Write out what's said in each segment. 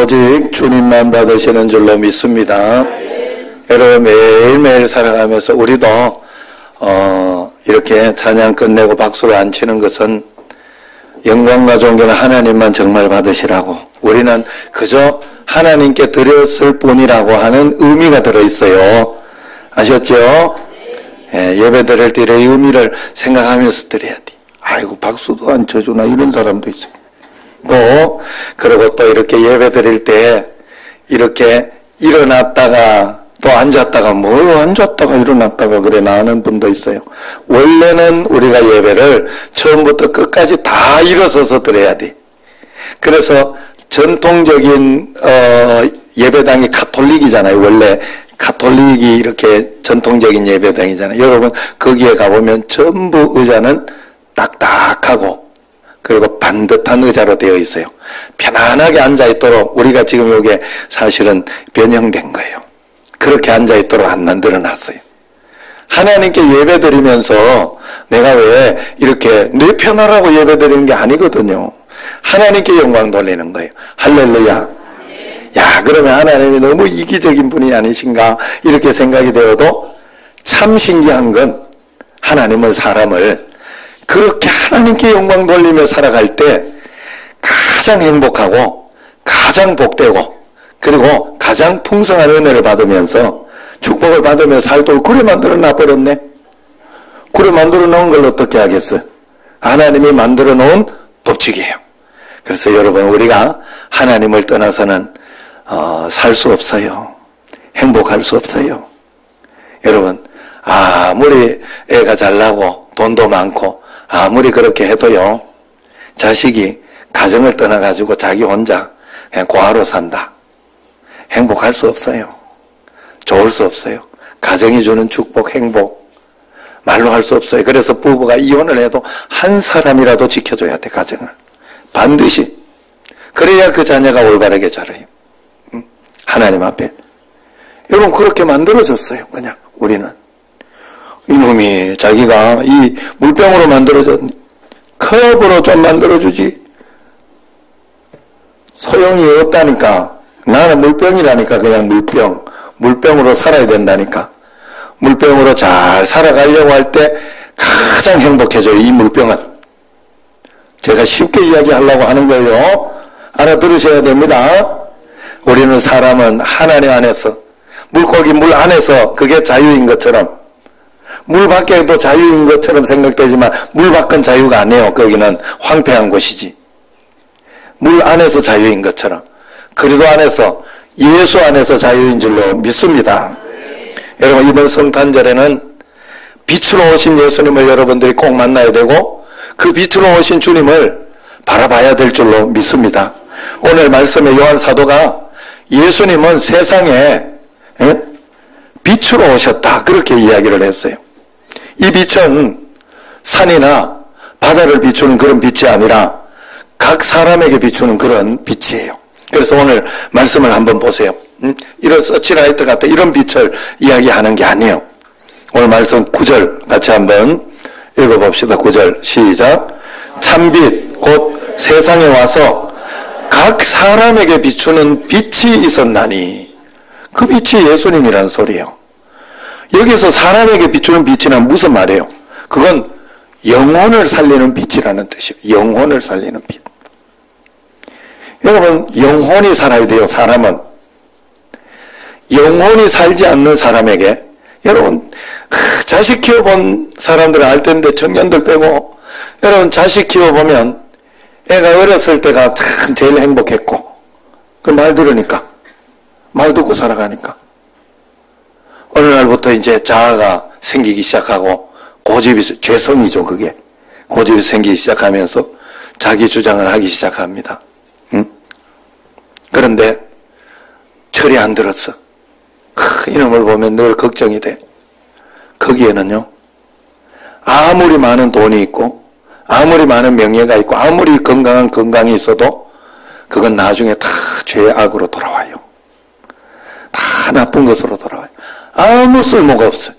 오직 주님만 받으시는 줄로 믿습니다. 여러분 매일매일 살아가면서 우리도 이렇게 찬양 끝내고 박수를 안 치는 것은 영광과 존귀는 하나님만 정말 받으시라고, 우리는 그저 하나님께 드렸을 뿐이라고 하는 의미가 들어있어요. 아셨죠? 예배 드릴 때 이 의미를 생각하면서 드려야 돼. 아이고 박수도 안 쳐주나 이런 사람도 있어요. 그리고 또 이렇게 예배 드릴 때 이렇게 일어났다가 또 앉았다가 앉았다가 일어났다가 그래 나오는 분도 있어요. 원래는 우리가 예배를 처음부터 끝까지 다 일어서서 드려야 돼. 그래서 전통적인 예배당이 가톨릭이잖아요. 원래 가톨릭이 이렇게 전통적인 예배당이잖아요. 여러분 거기에 가보면 전부 의자는 딱딱하고 그리고 반듯한 의자로 되어 있어요. 편안하게 앉아있도록 우리가 지금 여기에 사실은 변형된 거예요. 그렇게 앉아있도록 안 만들어놨어요. 하나님께 예배드리면서 내가 왜 이렇게 내 편하라고 예배드리는 게 아니거든요. 하나님께 영광 돌리는 거예요. 할렐루야. 야, 그러면 하나님이 너무 이기적인 분이 아니신가 이렇게 생각이 되어도 참 신기한 건 하나님은 사람을 그렇게 하나님께 영광 돌리며 살아갈 때 가장 행복하고 가장 복되고 그리고 가장 풍성한 은혜를 받으면서 축복을 받으며 살도록 그래 만들어 놔버렸네. 그래 만들어 놓은 걸 어떻게 하겠어요? 하나님이 만들어 놓은 법칙이에요. 그래서 여러분 우리가 하나님을 떠나서는 살 수 없어요. 행복할 수 없어요. 여러분 아무리 애가 잘 나고 돈도 많고 아무리 그렇게 해도요, 자식이 가정을 떠나가지고 자기 혼자 그냥 고아로 산다. 행복할 수 없어요. 좋을 수 없어요. 가정이 주는 축복, 행복 말로 할 수 없어요. 그래서 부부가 이혼을 해도 한 사람이라도 지켜줘야 돼, 가정을. 반드시. 그래야 그 자녀가 올바르게 자라요. 하나님 앞에. 여러분 그렇게 만들어졌어요. 그냥 우리는. 이놈이 자기가 이 물병으로 만들어졌, 컵으로 좀 만들어주지. 소용이 없다니까. 나는 물병이라니까. 그냥 물병으로 살아야 된다니까. 물병으로 잘 살아가려고 할 때 가장 행복해져요. 이 물병은. 제가 쉽게 이야기하려고 하는 거예요. 알아들으셔야 됩니다. 우리는 사람은 하나님 안에서, 물고기 물 안에서 그게 자유인 것처럼, 물 밖에도 자유인 것처럼 생각되지만 물 밖은 자유가 아니에요. 거기는 황폐한 곳이지. 물 안에서 자유인 것처럼 그리스도 안에서, 예수 안에서 자유인 줄로 믿습니다. 여러분 이번 성탄절에는 빛으로 오신 예수님을 여러분들이 꼭 만나야 되고 그 빛으로 오신 주님을 바라봐야 될 줄로 믿습니다. 오늘 말씀에 요한 사도가 예수님은 세상에 빛으로 오셨다 그렇게 이야기를 했어요. 이 빛은 산이나 바다를 비추는 그런 빛이 아니라 각 사람에게 비추는 그런 빛이에요. 그래서 오늘 말씀을 한번 보세요. 이런 서치라이트 같은 이런 빛을 이야기하는 게 아니에요. 오늘 말씀 9절 같이 한번 읽어봅시다. 9절 시작. 참빛 곧 세상에 와서 각 사람에게 비추는 빛이 있었나니, 그 빛이 예수님이라는 소리예요. 여기서 사람에게 비추는 빛이란 무슨 말이에요? 그건 영혼을 살리는 빛이라는 뜻이에요. 영혼을 살리는 빛. 여러분 영혼이 살아야 돼요. 사람은 영혼이 살지 않는 사람에게, 여러분 자식 키워본 사람들은 알 텐데 청년들 빼고 여러분 자식 키워보면 애가 어렸을 때가 참 제일 행복했고 그 말 들으니까, 말 듣고 살아가니까 어느 날부터 이제 자아가 생기기 시작하고 고집이, 죄성이죠 그게. 고집이 생기기 시작하면서 자기 주장을 하기 시작합니다. 그런데 철이 안 들었어. 이놈을 보면 늘 걱정이 돼. 거기에는요, 아무리 많은 돈이 있고 아무리 많은 명예가 있고 아무리 건강한 건강이 있어도 그건 나중에 다 죄악으로 돌아와요. 다 나쁜 것으로 돌아와요. 아무 쓸모가 없어요.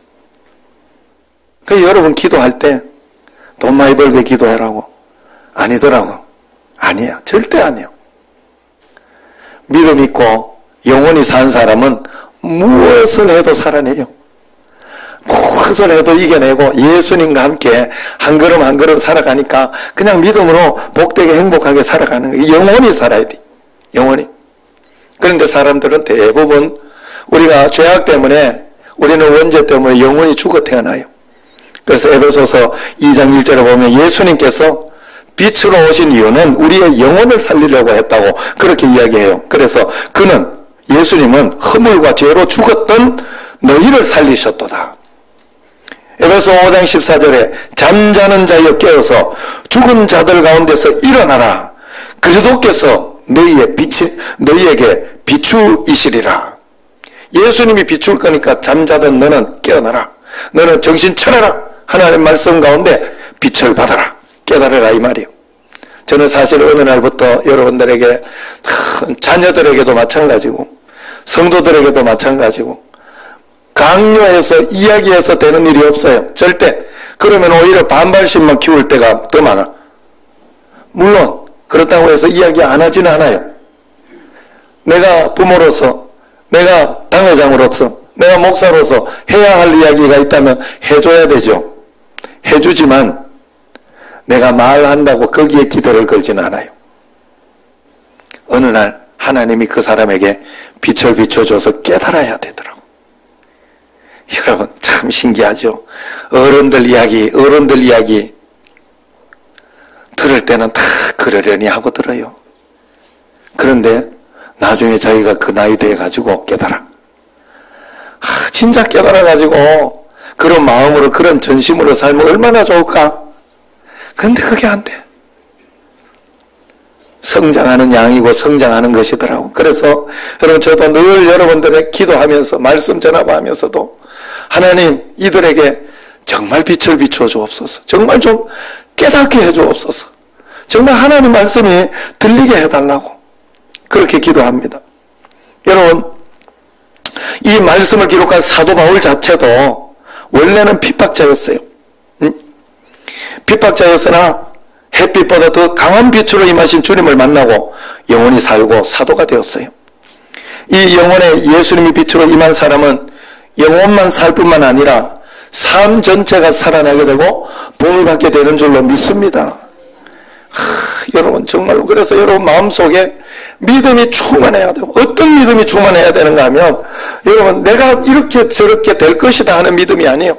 그래서 여러분 기도할 때 돈 많이 벌게 기도하라고 아니더라고. 아니야. 절대 아니에요. 믿음 있고 영원히 산 사람은 무엇을 해도 살아내요. 무엇을 해도 이겨내고 예수님과 함께 한 걸음 한 걸음 살아가니까 그냥 믿음으로 복되게 행복하게 살아가는 거예요. 영원히 살아야 돼. 영원히. 그런데 사람들은 대부분 우리가 죄악 때문에, 우리는 원죄 때문에 영원히 죽어 태어나요. 그래서 에베소서 2장 1절에 보면 예수님께서 빛으로 오신 이유는 우리의 영혼을 살리려고 했다고 그렇게 이야기해요. 그래서 그는, 예수님은 허물과 죄로 죽었던 너희를 살리셨도다. 에베소 5장 14절에 잠자는 자여 깨어서 죽은 자들 가운데서 일어나라. 그리스도께서 너희에게 비추이시리라. 예수님이 비출 거니까 잠자던 너는 깨어나라. 너는 정신 차려라. 하나님의 말씀 가운데 빛을 받아라. 깨달으라 이 말이에요. 저는 사실 어느 날부터 여러분들에게, 자녀들에게도 마찬가지고 성도들에게도 마찬가지고 강요해서 이야기해서 되는 일이 없어요. 절대. 그러면 오히려 반발심만 키울 때가 더 많아. 물론 그렇다고 해서 이야기 안 하지는 않아요. 내가 부모로서, 내가 당회장으로서, 내가 목사로서 해야 할 이야기가 있다면 해줘야 되죠. 해주지만 내가 말한다고 거기에 기대를 걸지는 않아요. 어느 날 하나님이 그 사람에게 빛을 비춰줘서 깨달아야 되더라고. 여러분 참 신기하죠. 어른들 이야기 들을 때는 다 그러려니 하고 들어요. 그런데 나중에 자기가 그 나이 돼 가지고 깨달아. 진짜 깨달아 가지고 그런 마음으로, 그런 전심으로 살면 얼마나 좋을까. 근데 그게 안 돼. 성장하는 양이고 성장하는 것이더라고. 그래서 여러분, 저도 늘 여러분들에게 기도하면서 말씀 전하면서도 하나님, 이들에게 정말 빛을 비추어 주옵소서. 정말 좀 깨닫게 해 주옵소서. 정말 하나님 말씀이 들리게 해달라고 그렇게 기도합니다. 여러분, 이 말씀을 기록한 사도 바울 자체도 원래는 핍박자였어요. 핍박자였으나 햇빛보다 더 강한 빛으로 임하신 주님을 만나고 영원히 살고 사도가 되었어요. 이 영혼에 예수님이 빛으로 임한 사람은 영혼만 살 뿐만 아니라 삶 전체가 살아나게 되고 복을 받게 되는 줄로 믿습니다. 여러분 정말로, 그래서 여러분 마음속에 믿음이 충만해야 돼요. 어떤 믿음이 충만해야 되는가 하면, 여러분 내가 이렇게 저렇게 될 것이다 하는 믿음이 아니에요.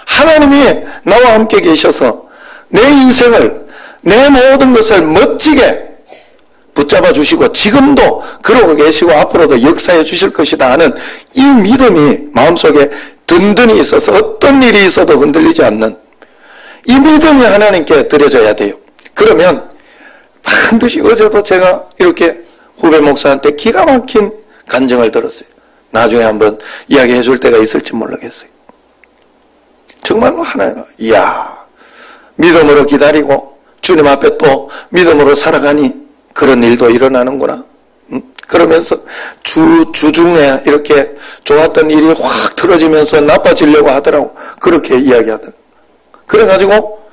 하나님이 나와 함께 계셔서 내 인생을, 내 모든 것을 멋지게 붙잡아 주시고 지금도 그러고 계시고 앞으로도 역사해 주실 것이다 하는 이 믿음이 마음속에 든든히 있어서 어떤 일이 있어도 흔들리지 않는 이 믿음이 하나님께 드려져야 돼요. 그러면 반드시, 어제도 제가 이렇게 후배 목사한테 기가 막힌 간증을 들었어요. 나중에 한번 이야기해 줄 때가 있을지 모르겠어요. 정말로 하나님, 이야, 믿음으로 기다리고 주님 앞에 또 믿음으로 살아가니 그런 일도 일어나는구나. 그러면서 주중에 이렇게 좋았던 일이 확 틀어지면서 나빠지려고 하더라고. 그렇게 이야기하더라고. 그래가지고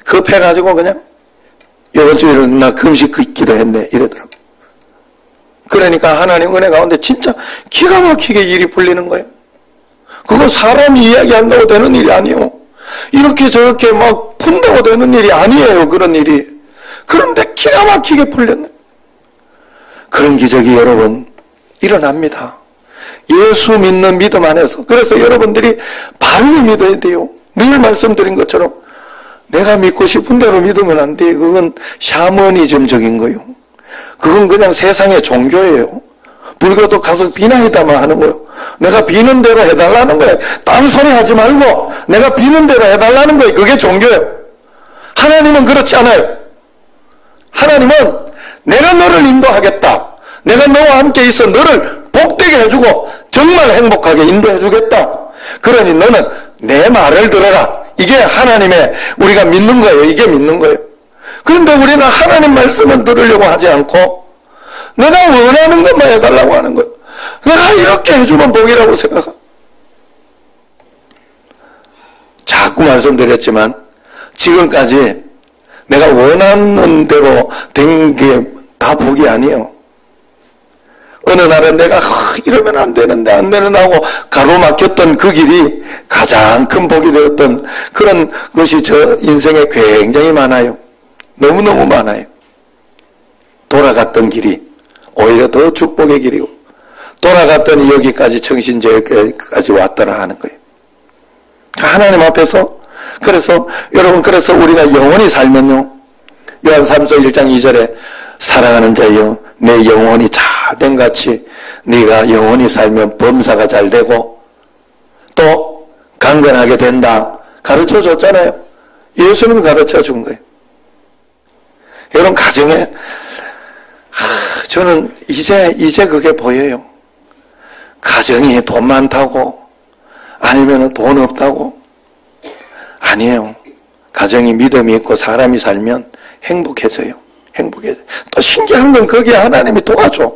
급해가지고 그냥 이번 주일은 나 금식 기도했네 이러더라고. 그러니까 하나님 은혜 가운데 진짜 기가 막히게 일이 풀리는 거예요. 그건 사람이 이야기한다고 되는 일이 아니에요. 이렇게 저렇게 막 푼다고 되는 일이 아니에요. 그런 일이. 그런데 기가 막히게 풀렸네. 그런 기적이 여러분 일어납니다. 예수 믿는 믿음 안에서. 그래서 여러분들이 바로 믿어야 돼요. 늘 말씀드린 것처럼 내가 믿고 싶은 대로 믿으면 안 돼. 그건 샤머니즘적인 거예요. 그건 그냥 세상의 종교예요. 불교도 가서 비나이다만 하는 거예요. 내가 비는 대로 해달라는 거예요. 딴소리 하지 말고 내가 비는 대로 해달라는 거예요. 그게 종교예요. 하나님은 그렇지 않아요. 하나님은 내가 너를 인도하겠다. 내가 너와 함께 있어 너를 복되게 해주고 정말 행복하게 인도해주겠다. 그러니 너는 내 말을 들어라. 이게 하나님의, 우리가 믿는 거예요. 이게 믿는 거예요. 그런데 우리는 하나님 말씀은 들으려고 하지 않고 내가 원하는 것만 해달라고 하는 거예요. 내가 이렇게 해주면 복이라고 생각하. 자꾸 말씀드렸지만 지금까지 내가 원하는 대로 된 게 다 복이 아니에요. 어느 날은 내가 이러면 안 되는데 하고 가로막혔던 그 길이 가장 큰 복이 되었던 그런 것이 저 인생에 굉장히 많아요. 너무너무 많아요. 돌아갔던 길이 오히려 더 축복의 길이고, 돌아갔더니 여기까지 청신제일교회까지 왔더라 하는 거예요. 하나님 앞에서, 여러분, 그래서 우리가 영원히 살면요, 요한삼서 1장 2절에 사랑하는 자여, 내 영혼이 잘된 같이 네가 영원히 살면 범사가 잘 되고 또 강건하게 된다 가르쳐 줬잖아요. 예수님이 가르쳐 준 거예요. 여러분, 가정에 저는 이제 그게 보여요. 가정이 돈 많다고 아니면 돈 없다고 아니에요. 가정이 믿음이 있고 사람이 살면 행복해져요. 또 신기한 건 거기에 하나님이 도와줘.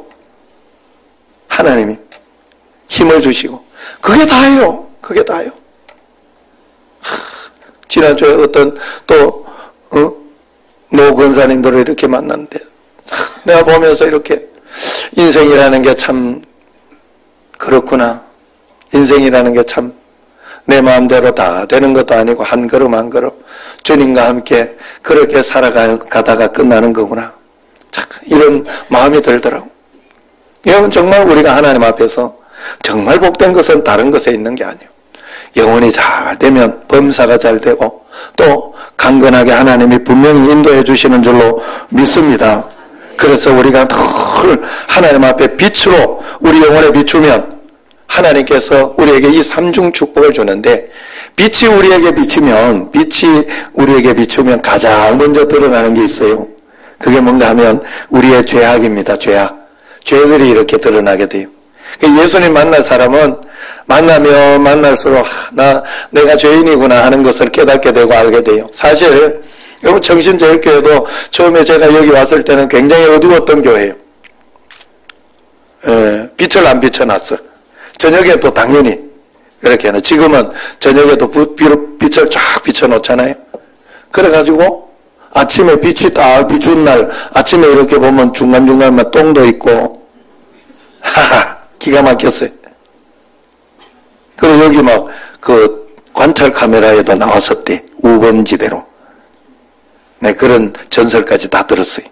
하나님이 힘을 주시고 그게 다예요. 지난주에 어떤 또 노 권사님들을 이렇게 만났는데 내가 보면서 이렇게 인생이라는 게 참 그렇구나. 인생이라는 게 참 내 마음대로 다 되는 것도 아니고 한 걸음 한 걸음 주님과 함께 그렇게 살아가다가 끝나는 거구나. 이런 마음이 들더라고. 여러분, 정말 우리가 하나님 앞에서 정말 복된 것은 다른 것에 있는 게 아니에요. 영혼이 잘 되면 범사가 잘 되고 또 강건하게 하나님이 분명히 인도해 주시는 줄로 믿습니다. 그래서 우리가 늘 하나님 앞에 빛으로 우리 영혼에 비추면 하나님께서 우리에게 이 삼중 축복을 주는데, 빛이 우리에게 비추면 가장 먼저 드러나는 게 있어요. 그게 뭔가 하면 우리의 죄악입니다. 죄들이 이렇게 드러나게 돼요. 예수님 만날 사람은 만나면 만날수록 내가 죄인이구나 하는 것을 깨닫게 되고 알게 돼요. 사실 여러분, 청신제일교회도 처음에 제가 여기 왔을 때는 굉장히 어두웠던 교회예요. 빛을 안 비춰놨어요. 저녁에 또 당연히 그렇게 하는, 지금은 저녁에도 빛을 쫙 비춰놓잖아요. 그래가지고 아침에 빛이 딱 비춘 날 아침에 이렇게 보면 중간중간만 똥도 있고 기가 막혔어요. 그리고 여기 막 그 관찰 카메라에도 나왔었대. 우범지대로. 네, 그런 전설까지 다 들었어요.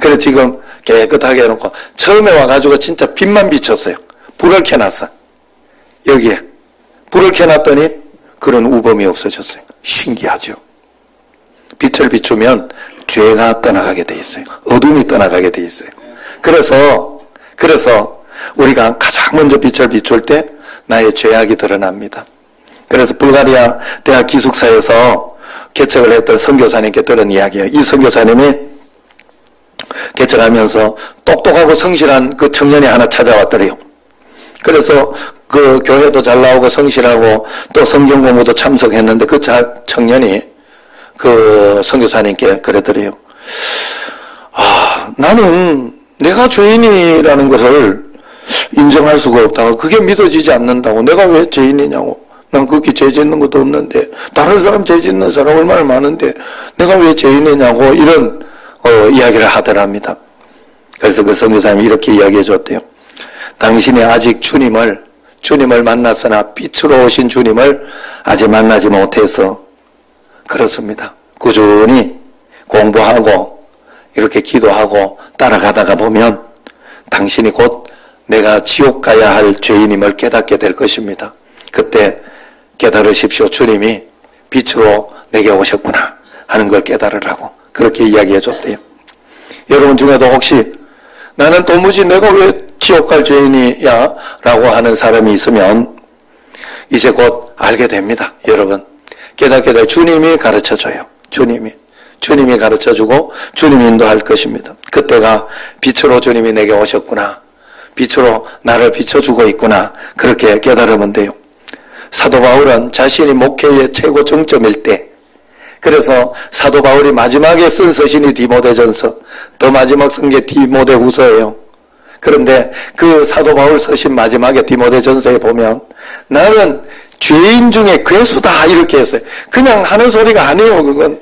그래 지금 깨끗하게 해놓고 처음에 와가지고 진짜 빛만 비쳤어요. 불을 켜놨어. 여기에 불을 켜놨더니 그런 우범이 없어졌어요. 신기하죠. 빛을 비추면 죄가 떠나가게 돼 있어요. 어둠이 떠나가게 돼 있어요. 그래서 우리가 가장 먼저 빛을 비출 때 나의 죄악이 드러납니다. 그래서 불가리아 대학 기숙사에서 개척을 했던 선교사님께 들은 이야기예요. 이 선교사님이 개척하면서 똑똑하고 성실한 그 청년이 하나 찾아왔더래요. 그래서 그 교회도 잘 나오고 성실하고 또 성경 공부도 참석했는데 그 청년이 그 선교사님께 그러더래요. 나는 내가 죄인이라는 것을 인정할 수가 없다고, 그게 믿어지지 않는다고, 내가 왜 죄인이냐고, 난 그렇게 죄 짓는 것도 없는데 다른 사람 죄 짓는 사람 얼마나 많은데 내가 왜 죄인이냐고 이런 이야기를 하더랍니다. 그래서 그 선교사님이 이렇게 이야기해 줬대요. 당신이 아직 주님을 만났으나 빛으로 오신 주님을 아직 만나지 못해서 그렇습니다. 꾸준히 공부하고 이렇게 기도하고 따라가다가 보면 당신이 곧 내가 지옥 가야 할 죄인임을 깨닫게 될 것입니다. 그때 깨달으십시오. 주님이 빛으로 내게 오셨구나 하는 걸 깨달으라고 그렇게 이야기해 줬대요. 여러분 중에도 혹시 나는 도무지 내가 왜 지옥 갈 죄인이야 라고 하는 사람이 있으면 이제 곧 알게 됩니다. 여러분, 깨닫게 될 주님이 가르쳐줘요. 주님이 가르쳐주고 주님이 인도할 것입니다. 그때가 빛으로 주님이 내게 오셨구나, 빛으로 나를 비춰주고 있구나, 그렇게 깨달으면 돼요. 사도 바울은 자신이 목회의 최고 정점일 때, 그래서 사도 바울이 마지막에 쓴 서신이 디모데전서, 더 마지막 쓴 게 디모데후서예요. 그런데 그 사도 바울 서신 마지막에 디모데전서에 보면 나는 죄인 중에 괴수다 이렇게 했어요. 그냥 하는 소리가 아니에요. 그건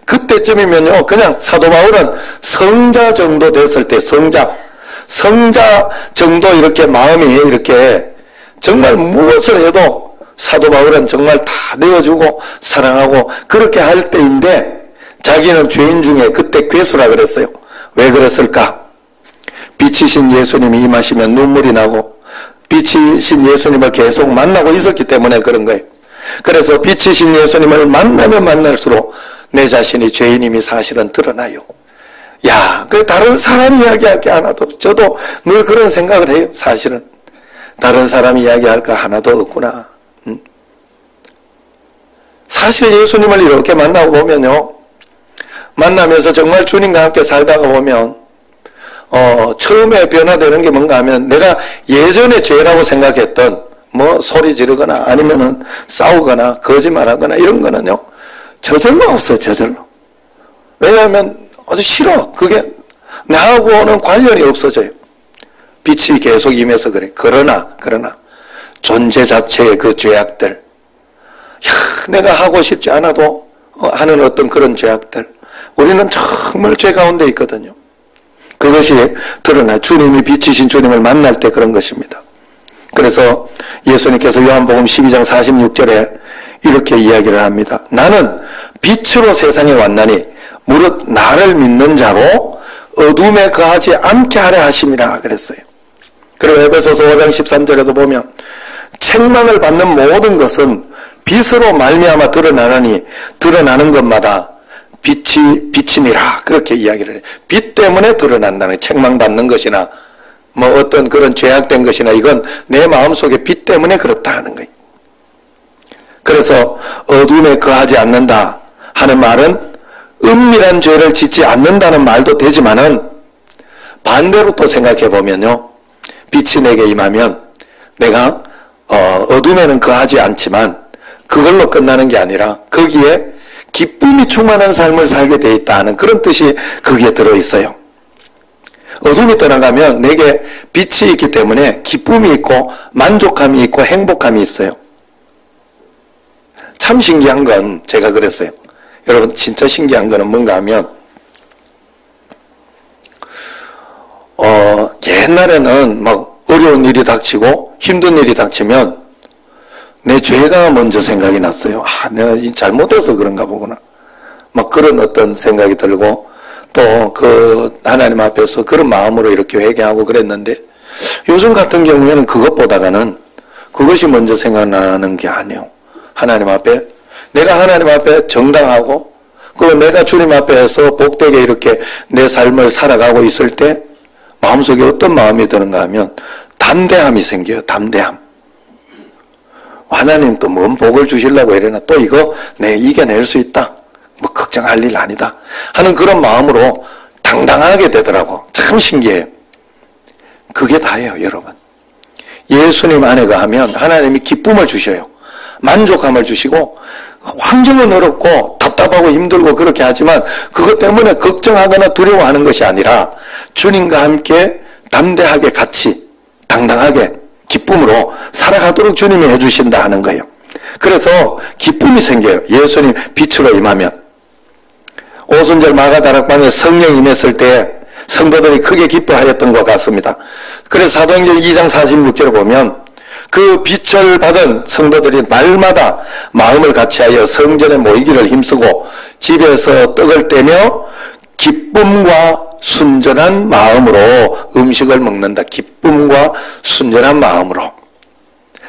그때쯤이면요, 그냥 사도 바울은 성자 정도 됐을 때, 성자 정도 이렇게 마음이 이렇게 정말 무엇을 해도 사도 바울은 정말 다 내어주고 사랑하고 그렇게 할 때인데 자기는 죄인 중에 그때 괴수라 그랬어요. 왜 그랬을까? 빛이신 예수님이 임하시면 눈물이 나고 빛이신 예수님을 계속 만나고 있었기 때문에 그런 거예요. 그래서 빛이신 예수님을 만나면 만날수록 내 자신이 죄인임이 사실은 드러나요. 야, 그 다른 사람 이야기할 게 하나도, 저도 늘 그런 생각을 해요. 사실은 다른 사람 이야기할 거 하나도 없구나. 사실 예수님을 이렇게 만나고 보면요, 만나면서 정말 주님과 함께 살다가 보면 처음에 변화되는 게 뭔가 하면 내가 예전에 죄라고 생각했던 뭐 소리 지르거나 아니면은 싸우거나 거짓말하거나 이런 거는요 저절로 없어요. 저절로. 왜냐하면 아주 싫어. 그게 나하고는 관련이 없어져요. 빛이 계속 임해서 그래. 그러나 존재 자체의 그 죄악들, 내가 하고 싶지 않아도 하는 어떤 그런 죄악들, 우리는 정말 죄 가운데 있거든요. 그것이 드러나 주님이 빛이신 주님을 만날 때 그런 것입니다. 그래서 예수님께서 요한복음 12장 46절에 이렇게 이야기를 합니다. 나는 빛으로 세상에 왔나니 무릇 나를 믿는 자로 어둠에 거하지 않게 하려 하심이라 그랬어요. 그리고 에베소서 5장 13절에도 보면 책망을 받는 모든 것은 빛으로 말미암아 드러나느니 드러나는 것마다 빛이니라 그렇게 이야기를 해요. 빛 때문에 드러난다는 책망받는 것이나 뭐 어떤 그런 죄악된 것이나 이건 내 마음속에 빛 때문에 그렇다 하는 거예요. 그래서 어둠에 거하지 않는다 하는 말은 은밀한 죄를 짓지 않는다는 말도 되지만은 반대로 또 생각해 보면요, 빛이 내게 임하면 내가 어둠에는 거하지 않지만 그걸로 끝나는 게 아니라 거기에 기쁨이 충만한 삶을 살게 돼 있다 하는 그런 뜻이 거기에 들어있어요. 어둠이 떠나가면 내게 빛이 있기 때문에 기쁨이 있고 만족감이 있고 행복감이 있어요. 참 신기한 건 제가 그랬어요. 여러분 진짜 신기한 거는 뭔가 하면 옛날에는 막 어려운 일이 닥치고 힘든 일이 닥치면 내 죄가 먼저 생각이 났어요. 내가 잘못해서 그런가 보구나. 막 그런 어떤 생각이 들고 또 그 하나님 앞에서 그런 마음으로 이렇게 회개하고 그랬는데 요즘 같은 경우에는 그것보다는 그것이 먼저 생각나는 게 아니에요. 하나님 앞에 내가 하나님 앞에 정당하고 그리고 내가 주님 앞에서 복되게 이렇게 내 삶을 살아가고 있을 때 마음속에 어떤 마음이 드는가 하면 담대함이 생겨요. 담대함. 하나님 또 뭔 복을 주시려고 이러나 또 이거 내 이겨낼 수 있다. 뭐 걱정할 일 아니다. 하는 그런 마음으로 당당하게 되더라고. 참 신기해요. 그게 다예요, 여러분. 예수님 안에 거하면 하나님이 기쁨을 주셔요. 만족감을 주시고 환경은 어렵고 답답하고 힘들고 그렇게 하지만 그것 때문에 걱정하거나 두려워하는 것이 아니라 주님과 함께 담대하게 같이 당당하게 기쁨으로 살아가도록 주님이 해주신다 하는 거예요. 그래서 기쁨이 생겨요. 예수님 빛으로 임하면. 오순절 마가다락방에 성령 임했을 때 성도들이 크게 기뻐하였던 것 같습니다. 그래서 사도행전 2장 46절을 보면 그 빛을 받은 성도들이 날마다 마음을 같이하여 성전에 모이기를 힘쓰고 집에서 떡을 떼며 기쁨과 순전한 마음으로 음식을 먹는다. 기쁨과 순전한 마음으로.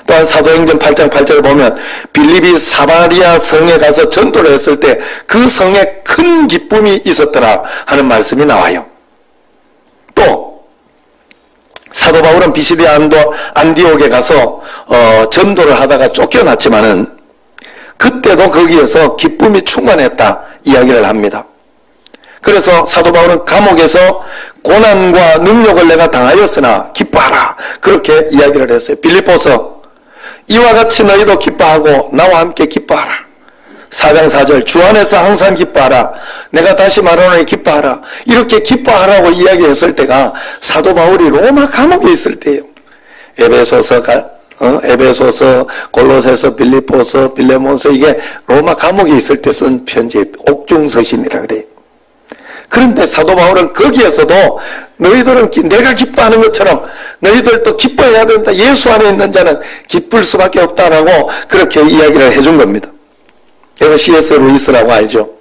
또한 사도행전 8장 8절을 보면 빌립이 사마리아 성에 가서 전도를 했을 때 그 성에 큰 기쁨이 있었더라 하는 말씀이 나와요. 또 사도 바울은 비시디아 안디옥에 가서 전도를 하다가 쫓겨났지만은 그때도 거기에서 기쁨이 충만했다 이야기를 합니다. 그래서 사도 바울은 감옥에서 고난과 능력을 내가 당하였으나 기뻐하라 그렇게 이야기를 했어요. 빌립보서 이와 같이 너희도 기뻐하고 나와 함께 기뻐하라. 4장 4절 주 안에서 항상 기뻐하라. 내가 다시 말하노니 기뻐하라. 이렇게 기뻐하라고 이야기했을 때가 사도 바울이 로마 감옥에 있을 때예요. 에베소서, 골로새서, 빌립보서, 빌레몬서 이게 로마 감옥에 있을 때 쓴 편지 옥중서신이라 그래요. 그런데 사도 바울은 거기에서도 너희들은 내가 기뻐하는 것처럼 너희들도 기뻐해야 된다. 예수 안에 있는 자는 기쁠 수밖에 없다라고 그렇게 이야기를 해준 겁니다. 여러분 C.S. 루이스라고 알죠?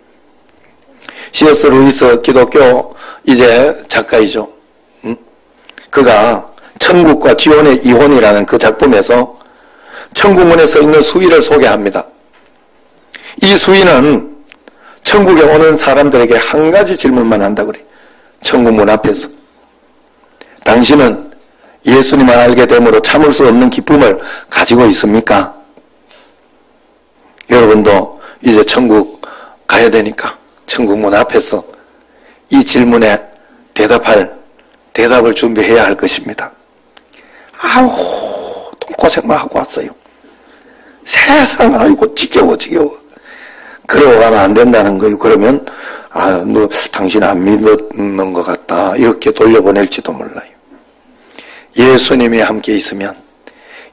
C.S. 루이스 기독교 이제 작가이죠. 그가 천국과 지옥의 이혼이라는 그 작품에서 천국문에 서 있는 수위를 소개합니다. 이 수위는 천국에 오는 사람들에게 한 가지 질문만 한다 그래요. 천국문 앞에서. 당신은 예수님을 알게 됨으로 참을 수 없는 기쁨을 가지고 있습니까? 여러분도 이제 천국 가야 되니까 천국문 앞에서 이 질문에 대답을 준비해야 할 것입니다. 아우, 고생만 하고 왔어요. 세상, 아이고, 지겨워. 그러고 가면 안 된다는 거예요. 그러면, 너, 당신 안 믿는 것 같다. 이렇게 돌려보낼지도 몰라요. 예수님이 함께 있으면,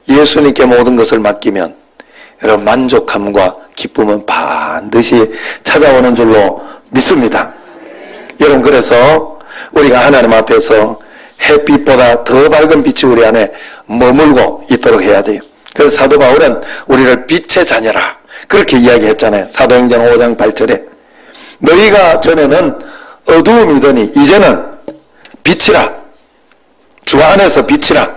예수님께 모든 것을 맡기면, 여러분, 만족함과 기쁨은 반드시 찾아오는 줄로 믿습니다. 여러분, 그래서 우리가 하나님 앞에서 햇빛보다 더 밝은 빛이 우리 안에 머물고 있도록 해야 돼요. 그래서 사도 바울은 우리를 빛의 자녀라 그렇게 이야기했잖아요. 사도행전 5장 8절에 너희가 전에는 어두움이더니 이제는 빛이라, 주 안에서 빛이라,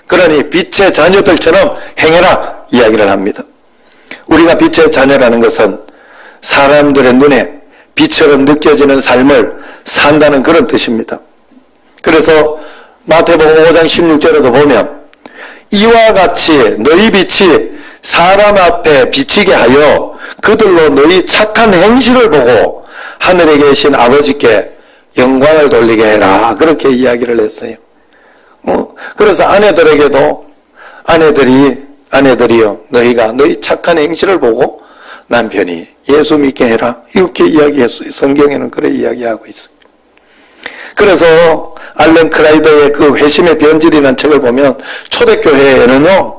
그러니 빛의 자녀들처럼 행해라 이야기를 합니다. 우리가 빛의 자녀라는 것은 사람들의 눈에 빛처럼 느껴지는 삶을 산다는 그런 뜻입니다. 그래서 마태복음 5장 16절에도 보면 이와 같이 너희 빛이 사람 앞에 비치게 하여 그들로 너희 착한 행실을 보고 하늘에 계신 아버지께 영광을 돌리게 해라 그렇게 이야기를 했어요. 그래서 아내들에게도 아내들이여 너희가 너희 착한 행실을 보고 남편이 예수 믿게 해라 이렇게 이야기했어요. 성경에는 그렇게 이야기하고 있어요. 그래서 알렌 크라이더의 그 회심의 변질이라는 책을 보면 초대교회에는요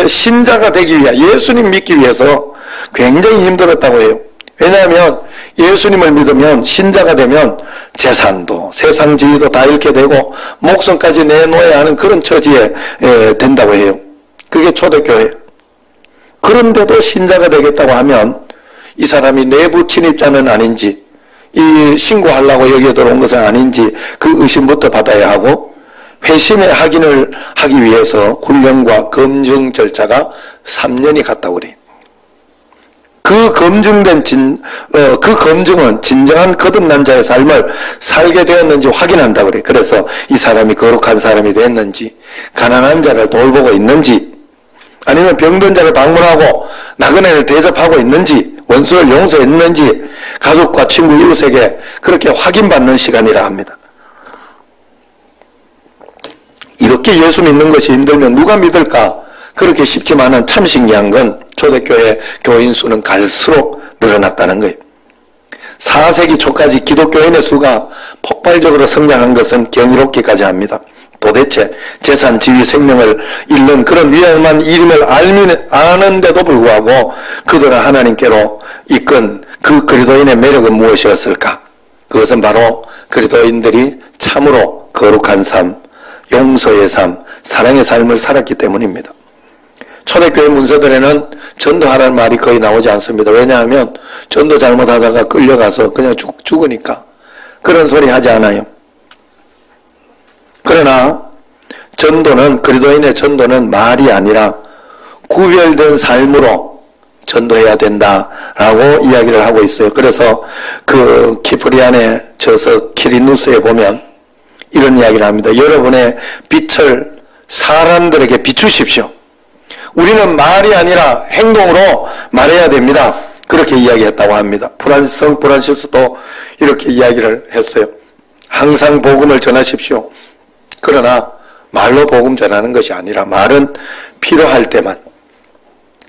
신자가 되기 위해 예수님 믿기 위해서 굉장히 힘들었다고 해요. 왜냐하면 예수님을 믿으면 신자가 되면 재산도 세상 지위도 다 잃게 되고 목숨까지 내놓아야 하는 그런 처지에 된다고 해요. 그게 초대교회. 그런데도 신자가 되겠다고 하면 이 사람이 내부 침입자는 아닌지 이 신고하려고 여기에 들어온 것은 아닌지 그 의심부터 받아야 하고 회심의 확인을 하기 위해서 훈련과 검증 절차가 3년이 갔다고 그래요. 그 검증은 진정한 거듭난 자의 삶을 살게 되었는지 확인한다고 그래요. 그래서 이 사람이 거룩한 사람이 됐는지 가난한 자를 돌보고 있는지 아니면 병든 자를 방문하고 나그네를 대접하고 있는지 원수를 용서했는지 가족과 친구 이웃에게 그렇게 확인받는 시간이라 합니다. 이렇게 예수 믿는 것이 힘들면 누가 믿을까? 그렇게 쉽지만은 참 신기한 건 초대교회 교인 수는 갈수록 늘어났다는 거예요. 4세기 초까지 기독교인의 수가 폭발적으로 성장한 것은 경이롭기까지 합니다. 도대체 재산, 지위, 생명을 잃는 그런 위험한 일임을 아는데도 불구하고 그들은 하나님께로 이끈 그 그리스도인의 매력은 무엇이었을까? 그것은 바로 그리스도인들이 참으로 거룩한 삶, 용서의 삶, 사랑의 삶을 살았기 때문입니다. 초대교회 문서들에는 전도하라는 말이 거의 나오지 않습니다. 왜냐하면 전도 잘못하다가 끌려가서 그냥 죽으니까 그런 소리 하지 않아요. 그러나 전도는 그리스도인의 전도는 말이 아니라 구별된 삶으로 전도해야 된다라고 이야기를 하고 있어요. 그래서 그 키프리안의 저서 키리누스에 보면 이런 이야기를 합니다. 여러분의 빛을 사람들에게 비추십시오. 우리는 말이 아니라 행동으로 말해야 됩니다. 그렇게 이야기했다고 합니다. 성 프란시스도 이렇게 이야기를 했어요. 항상 복음을 전하십시오. 그러나 말로 복음 전하는 것이 아니라 말은 필요할 때만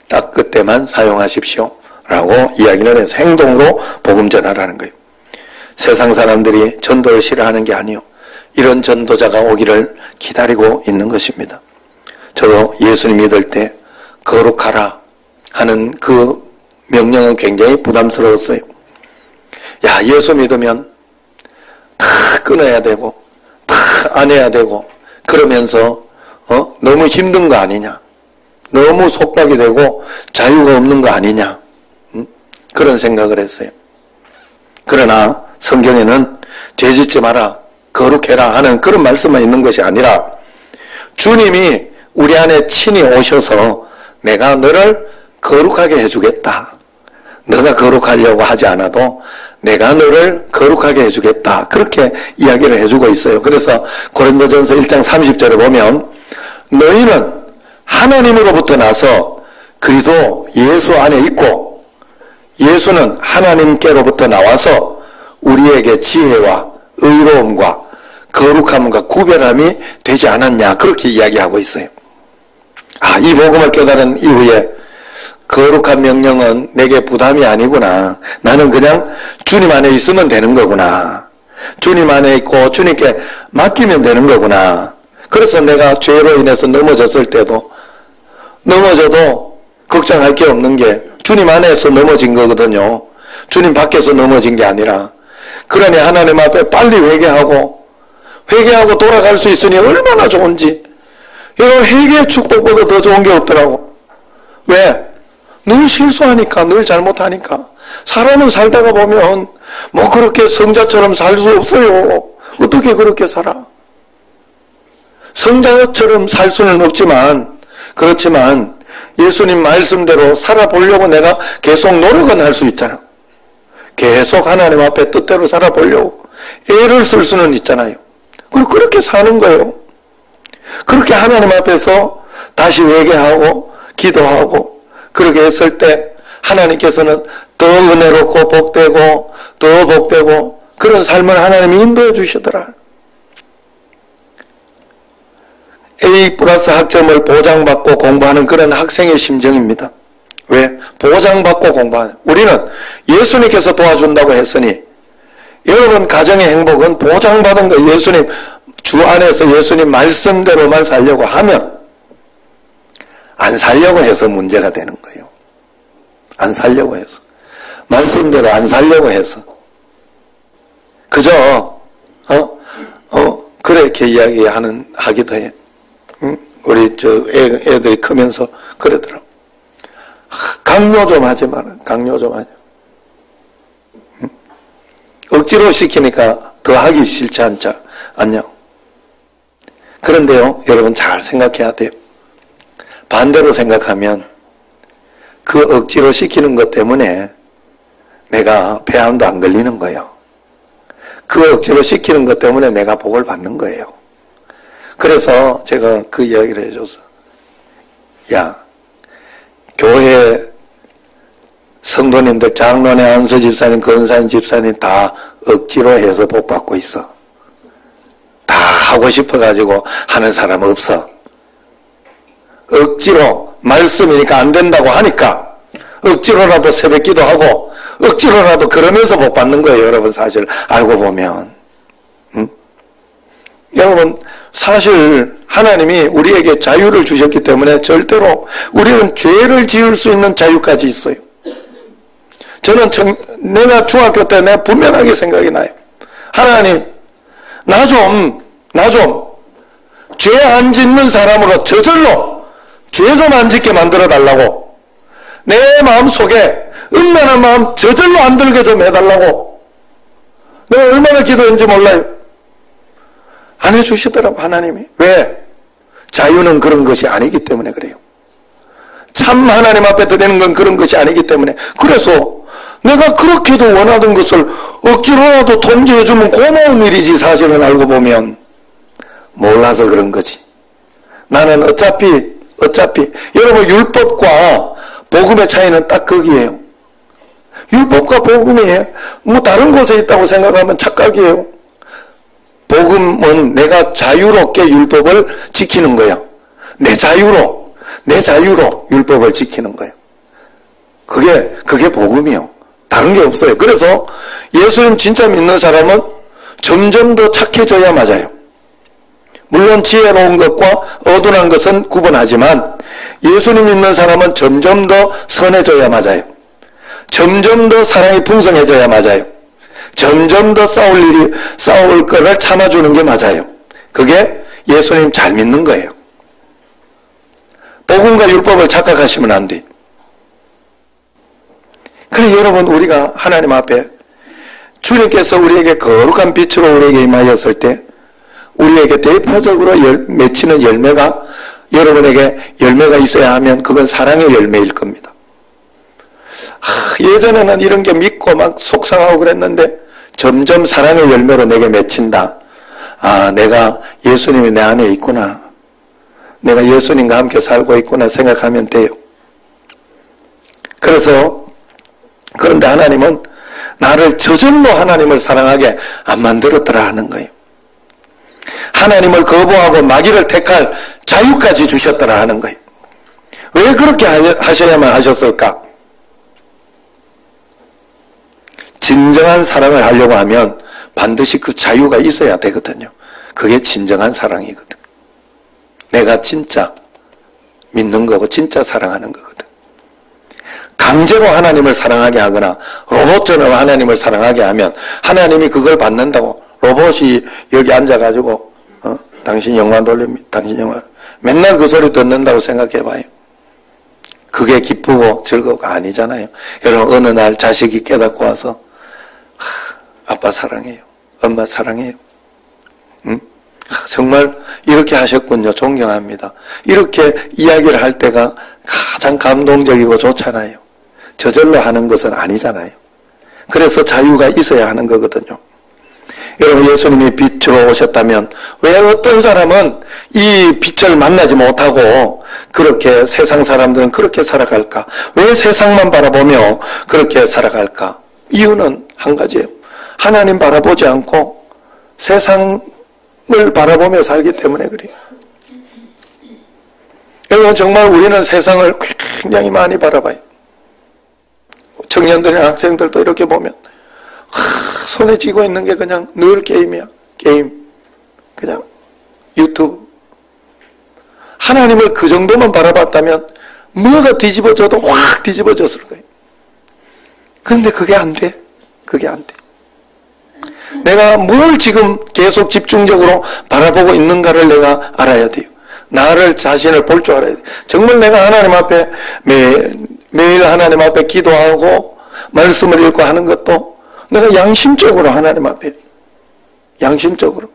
딱 그때만 사용하십시오 라고 이야기를 해서 행동으로 복음 전하라는 거예요. 세상 사람들이 전도를 싫어하는 게 아니요, 이런 전도자가 오기를 기다리고 있는 것입니다. 저도 예수님 믿을 때 거룩하라 하는 그 명령은 굉장히 부담스러웠어요. 야, 예수 믿으면 다 끊어야 되고 다 안 해야 되고 그러면서 너무 힘든 거 아니냐, 너무 속박이 되고 자유가 없는 거 아니냐, 그런 생각을 했어요. 그러나 성경에는 죄짓지 마라, 거룩해라 하는 그런 말씀만 있는 것이 아니라 주님이 우리 안에 친히 오셔서 내가 너를 거룩하게 해주겠다, 너가 거룩하려고 하지 않아도 내가 너를 거룩하게 해주겠다, 그렇게 이야기를 해주고 있어요. 그래서 고린도전서 1장 30절에 보면 너희는 하나님으로부터 나서 그리스도 예수 안에 있고 예수는 하나님께로부터 나와서 우리에게 지혜와 의로움과 거룩함과 구별함이 되지 않았냐, 그렇게 이야기하고 있어요. 이 복음을 깨달은 이후에 거룩한 명령은 내게 부담이 아니구나, 나는 그냥 주님 안에 있으면 되는 거구나, 주님 안에 있고 주님께 맡기면 되는 거구나. 그래서 내가 죄로 인해서 넘어졌을 때도 넘어져도 걱정할 게 없는 게 주님 안에서 넘어진 거거든요. 주님 밖에서 넘어진 게 아니라. 그러니 하나님 앞에 빨리 회개하고 돌아갈 수 있으니 얼마나 좋은지. 이런 회개의 축복보다 더 좋은 게 없더라고. 왜? 늘 실수하니까, 늘 잘못하니까. 사람은 살다가 보면 뭐 그렇게 성자처럼 살 수 없어요. 어떻게 그렇게 살아? 성자처럼 살 수는 없지만, 그렇지만 예수님 말씀대로 살아보려고 내가 계속 노력은 할 수 있잖아. 계속 하나님 앞에 뜻대로 살아보려고 애를 쓸 수는 있잖아요. 그리고 그렇게 사는 거예요. 그렇게 하나님 앞에서 다시 회개하고 기도하고 그렇게 했을 때 하나님께서는 더 은혜롭고 복되고 더 복되고 그런 삶을 하나님이 인도해 주시더라. A+ 학점을 보장받고 공부하는 그런 학생의 심정입니다. 왜? 보장받고 공부하는. 우리는 예수님께서 도와준다고 했으니 여러분 가정의 행복은 보장받은 거, 예수님 주 안에서 예수님 말씀대로만 살려고 하면 안 살려고 해서 문제가 되는 거예요. 안 살려고 해서. 말씀대로 안 살려고 해서. 그저 그렇게 하기도 해. 응? 우리 애들이 크면서 그러더라고. 강요 좀 하지 마라. 강요 좀 하지. 응? 억지로 시키니까 더 하기 싫지 않냐. 그런데요, 여러분 잘 생각해야 돼요. 반대로 생각하면 그 억지로 시키는 것 때문에 내가 폐암도 안 걸리는 거예요. 그 억지로 시키는 것 때문에 내가 복을 받는 거예요. 그래서 제가 그 이야기를 해줘서, 야, 교회 성도님들, 장로님, 안수 집사님, 권사님, 집사님 다 억지로 해서 복 받고 있어. 다 하고 싶어가지고 하는 사람 없어. 억지로 말씀이니까 안 된다고 하니까 억지로라도 새벽 기도하고 억지로라도 그러면서 복 받는 거예요. 여러분 사실 알고 보면. 여러분 사실 하나님이 우리에게 자유를 주셨기 때문에 절대로 우리는 죄를 지을 수 있는 자유까지 있어요. 저는 내가 중학교 때 내가 분명하게 생각이 나요. 하나님 나 좀 죄 안 짓는 사람으로 저절로 죄 좀 안 짓게 만들어 달라고, 내 마음속에 음란한 마음 저절로 안 들게 좀 해달라고 내가 얼마나 기도했는지 몰라요. 안 해주시더라고 하나님이. 왜? 자유는 그런 것이 아니기 때문에 그래요. 참 하나님 앞에 드리는 건 그런 것이 아니기 때문에. 그래서 내가 그렇게도 원하던 것을 억지로라도 통제해주면 고마운 일이지, 사실은 알고 보면. 몰라서 그런 거지. 나는 어차피 여러분 율법과 복음의 차이는 딱 거기에요. 율법과 복음이 뭐 다른 곳에 있다고 생각하면 착각이에요. 복음은 내가 자유롭게 율법을 지키는 거예요. 내 자유로 율법을 지키는 거예요. 그게 복음이요. 다른 게 없어요. 그래서 예수님 진짜 믿는 사람은 점점 더 착해져야 맞아요. 물론 지혜로운 것과 어둔한 것은 구분하지만 예수님 믿는 사람은 점점 더 선해져야 맞아요. 점점 더 사랑이 풍성해져야 맞아요. 점점 더 싸울 거를 참아주는 게 맞아요. 그게 예수님 잘 믿는 거예요. 복음과 율법을 착각하시면 안 돼. 그래 여러분, 우리가 하나님 앞에 주님께서 우리에게 거룩한 빛으로 우리에게 임하였을 때 우리에게 대표적으로 맺히는 열매가, 여러분에게 열매가 있어야 하면 그건 사랑의 열매일 겁니다. 예전에는 이런 게 믿고 막 속상하고 그랬는데 점점 사랑의 열매로 내게 맺힌다. 내가 예수님이 내 안에 있구나. 내가 예수님과 함께 살고 있구나 생각하면 돼요. 그런데 하나님은 나를 저절로 하나님을 사랑하게 안 만들었더라 하는 거예요. 하나님을 거부하고 마귀를 택할 자유까지 주셨더라 하는 거예요. 왜 그렇게 하셔야만 하셨을까? 진정한 사랑을 하려고 하면 반드시 그 자유가 있어야 되거든요. 그게 진정한 사랑이거든. 내가 진짜 믿는 거고 진짜 사랑하는 거거든. 강제로 하나님을 사랑하게 하거나 로봇처럼 하나님을 사랑하게 하면 하나님이 그걸 받는다고. 로봇이 여기 앉아가지고 당신 영화 돌립니다. 당신 영화. 맨날 그 소리 듣는다고 생각해봐요. 그게 기쁘고 즐거워가 아니잖아요. 여러분, 어느 날 자식이 깨닫고 와서 아빠 사랑해요. 엄마 사랑해요. 정말 이렇게 하셨군요. 존경합니다. 이렇게 이야기를 할 때가 가장 감동적이고 좋잖아요. 저절로 하는 것은 아니잖아요. 그래서 자유가 있어야 하는 거거든요. 여러분, 예수님이 빛으로 오셨다면 왜 어떤 사람은 이 빛을 만나지 못하고 그렇게 세상 사람들은 그렇게 살아갈까? 왜 세상만 바라보며 그렇게 살아갈까? 이유는 한 가지예요. 하나님 바라보지 않고 세상을 바라보며 살기 때문에 그래요. 여러분, 정말 우리는 세상을 굉장히 많이 바라봐요. 청년들이나 학생들도 이렇게 보면 손에 쥐고 있는 게 그냥 늘 게임이야. 게임. 그냥 유튜브. 하나님을 그 정도만 바라봤다면 뭐가 뒤집어져도 확 뒤집어졌을 거예요. 그런데 그게 안 돼. 그게 안 돼. 내가 뭘 지금 계속 집중적으로 바라보고 있는가를 내가 알아야 돼요. 나를 자신을 볼 줄 알아야 돼요. 정말 내가 하나님 앞에 매일 하나님 앞에 기도하고 말씀을 읽고 하는 것도 내가 양심적으로 하나님 앞에 양심적으로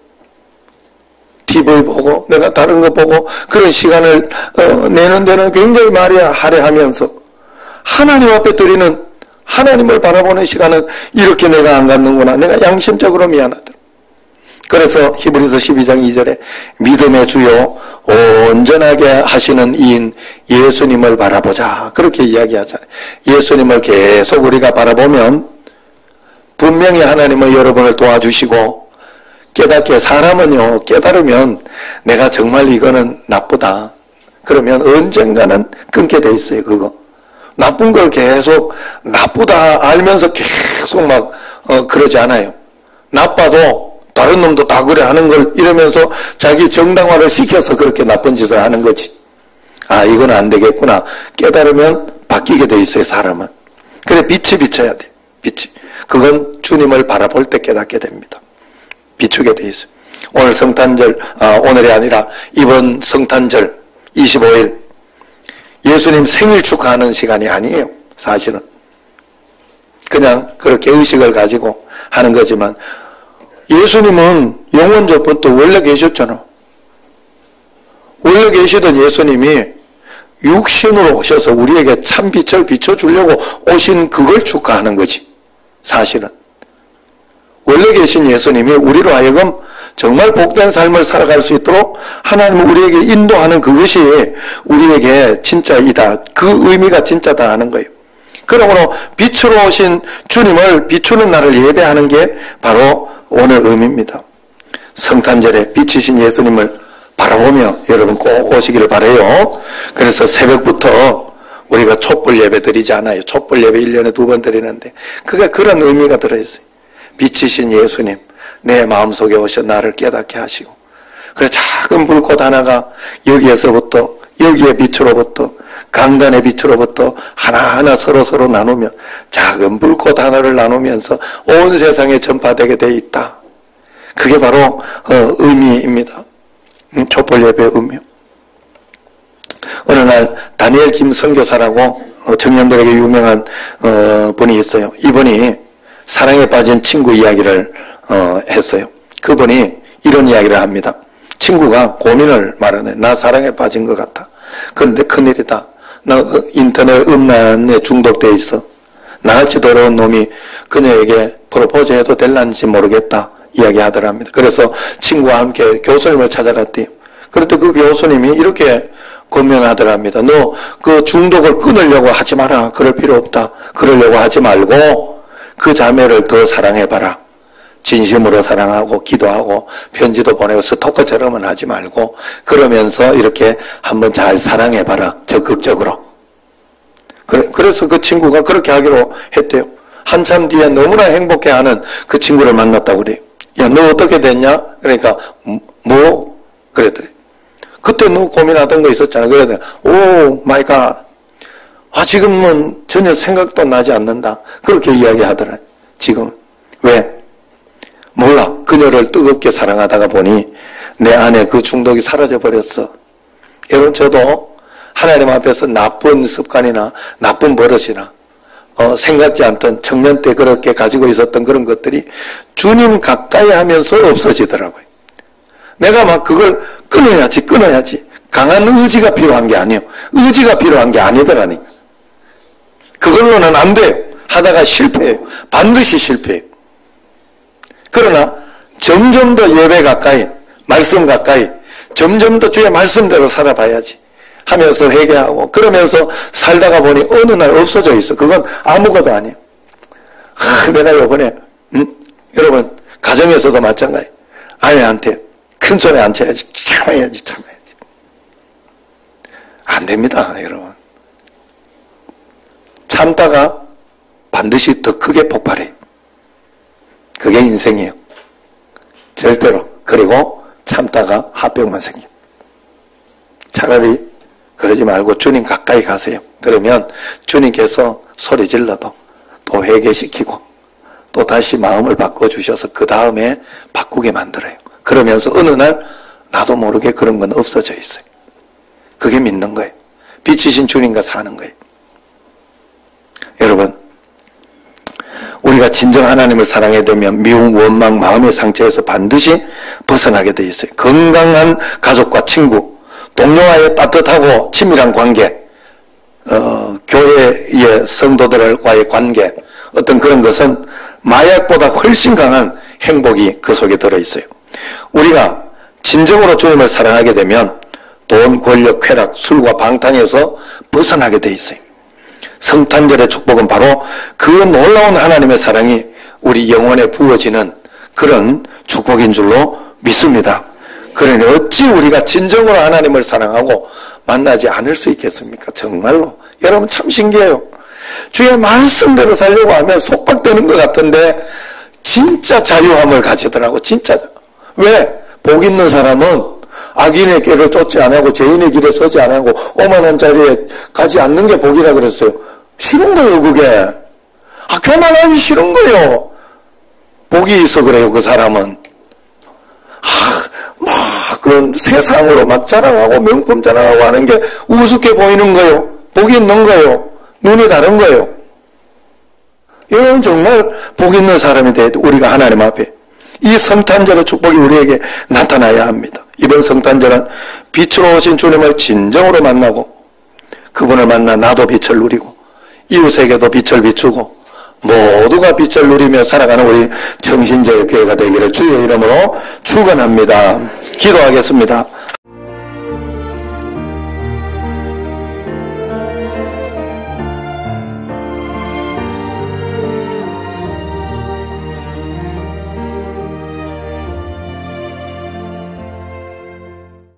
TV 보고 내가 다른 거 보고 그런 시간을 내는 데는 굉장히 말이 할애하면서 하나님 앞에 드리는 하나님을 바라보는 시간은 이렇게 내가 안 갖는구나. 내가 양심적으로 미안하다. 그래서 히브리서 12장 2절에 믿음의 주요 온전하게 하시는 이인 예수님을 바라보자. 그렇게 이야기하잖아요. 예수님을 계속 우리가 바라보면 분명히 하나님은 여러분을 도와주시고 깨닫게, 사람은요 깨달으면 내가 정말 이거는 나쁘다. 그러면 언젠가는 끊게 돼 있어요. 그거 나쁜 걸 계속 나쁘다 알면서 계속 막 그러지 않아요. 나빠도 다른 놈도 다 그래 하는 걸 이러면서 자기 정당화를 시켜서 그렇게 나쁜 짓을 하는 거지. 이건 안 되겠구나. 깨달으면 바뀌게 돼 있어요. 사람은. 그래, 빛이 비춰야 돼. 빛이. 그건 주님을 바라볼 때 깨닫게 됩니다. 비추게 돼 있어요. 오늘 성탄절, 오늘이 아니라 이번 성탄절 25일 예수님 생일 축하하는 시간이 아니에요. 사실은. 그냥 그렇게 의식을 가지고 하는 거지만 예수님은 영원전부터 원래 계셨잖아. 원래 계시던 예수님이 육신으로 오셔서 우리에게 참 빛을 비춰주려고 오신 그걸 축하하는 거지. 사실은. 원래 계신 예수님이 우리로 하여금 정말 복된 삶을 살아갈 수 있도록 하나님은 우리에게 인도하는 그것이 우리에게 진짜이다. 그 의미가 진짜다 하는 거예요. 그러므로 빛으로 오신 주님을 비추는 날을 예배하는 게 바로 오늘 의미입니다. 성탄절에 빛이신 예수님을 바라보며 여러분 꼭 오시기를 바라요. 그래서 새벽부터 우리가 촛불 예배 드리지 않아요. 촛불 예배 1년에 2번 드리는데 그게 그런 의미가 들어있어요. 빛이신 예수님 내 마음속에 오셔 나를 깨닫게 하시고 그래 작은 불꽃 하나가 여기에서부터 여기의 빛으로부터 강단의 빛으로부터 하나하나 서로 나누며 작은 불꽃 하나를 나누면서 온 세상에 전파되게 돼 있다. 그게 바로 의미입니다. 촛불 예배의 의미. 어느 날 다니엘 김 선교사라고 청년들에게 유명한 분이 있어요. 이분이 사랑에 빠진 친구 이야기를 했어요. 그분이 이런 이야기를 합니다. 친구가 고민을 말하네. 나 사랑에 빠진 것 같아. 그런데 큰일이다. 나 인터넷 음란에 중독돼 있어. 나같이 더러운 놈이 그녀에게 프로포즈 해도 될란지 모르겠다. 이야기하더랍니다. 그래서 친구와 함께 교수님을 찾아갔대요. 그런데 그 교수님이 이렇게 권면하더랍니다. 너 그 중독을 끊으려고 하지 마라. 그럴 필요 없다. 그러려고 하지 말고 그 자매를 더 사랑해봐라. 진심으로 사랑하고 기도하고 편지도 보내고 스토커처럼은 하지 말고 그러면서 이렇게 한번 잘 사랑해봐라. 적극적으로. 그래서 그 친구가 그렇게 하기로 했대요. 한참 뒤에 너무나 행복해하는 그 친구를 만났다고 그래요. 야, 너 어떻게 됐냐? 그러니까 뭐? 그랬더니 그때 너 고민하던 거 있었잖아. 그러더니 오 마이 갓. 지금은 전혀 생각도 나지 않는다. 그렇게 이야기하더라. 지금. 왜? 몰라. 그녀를 뜨겁게 사랑하다가 보니 내 안에 그 중독이 사라져버렸어. 여러분 저도 하나님 앞에서 나쁜 습관이나 나쁜 버릇이나 생각지 않던 청년 때 그렇게 가지고 있었던 그런 것들이 주님 가까이 하면서 없어지더라고요. 내가 막 그걸 끊어야지. 강한 의지가 필요한 게 아니에요. 의지가 필요한 게 아니더라니. 그걸로는 안 돼요. 하다가 실패해요. 반드시 실패해요. 그러나 점점 더 예배 가까이, 말씀 가까이, 점점 더 주의 말씀대로 살아봐야지 하면서 회개하고 그러면서 살다가 보니 어느 날 없어져 있어. 그건 아무것도 아니에요. 내가 이번에 여러분 가정에서도 마찬가지. 아내한테 큰 소리 안 쳐야지. 참아야지. 안 됩니다, 여러분. 참다가 반드시 더 크게 폭발해요. 그게 인생이에요. 절대로. 그리고 참다가 화병만 생겨요. 차라리 그러지 말고 주님 가까이 가세요. 그러면 주님께서 소리 질러도 또 회개시키고 또 다시 마음을 바꿔주셔서 그 다음에 바꾸게 만들어요. 그러면서 어느 날 나도 모르게 그런 건 없어져 있어요. 그게 믿는 거예요. 빛이신 주님과 사는 거예요. 여러분 우리가 진정 하나님을 사랑해야 되면 미움, 원망, 마음의 상처에서 반드시 벗어나게 돼 있어요. 건강한 가족과 친구, 동료와의 따뜻하고 친밀한 관계, 교회의 성도들과의 관계, 어떤 그런 것은 마약보다 훨씬 강한 행복이 그 속에 들어있어요. 우리가 진정으로 주님을 사랑하게 되면 돈, 권력, 쾌락, 술과 방탕에서 벗어나게 돼 있어요. 성탄절의 축복은 바로 그 놀라운 하나님의 사랑이 우리 영혼에 부어지는 그런 축복인 줄로 믿습니다. 그러니 어찌 우리가 진정으로 하나님을 사랑하고 만나지 않을 수 있겠습니까? 정말로. 여러분 참 신기해요. 주의 말씀대로 살려고 하면 속박되는 것 같은데 진짜 자유함을 가지더라고. 진짜. 왜? 복 있는 사람은 악인의 길을 쫓지 않고 죄인의 길에 서지 않고 오만한 자리에 가지 않는 게 복이라 그랬어요. 싫은 거예요, 그게. 교만하기 싫은 거예요. 복이 있어 그래요, 그 사람은. 막 그런 세상으로 막 자랑하고 명품 자랑하고 하는 게 우습게 보이는 거예요. 복이 있는 거예요. 눈이 다른 거예요. 여러분 정말 복 있는 사람이 돼야 돼, 우리가 하나님 앞에. 이 성탄절의 축복이 우리에게 나타나야 합니다. 이번 성탄절은 빛으로 오신 주님을 진정으로 만나고 그분을 만나 나도 빛을 누리고 이웃에게도 빛을 비추고 모두가 빛을 누리며 살아가는 우리 정신제일교회가 되기를 주의 이름으로 축원합니다. 기도하겠습니다.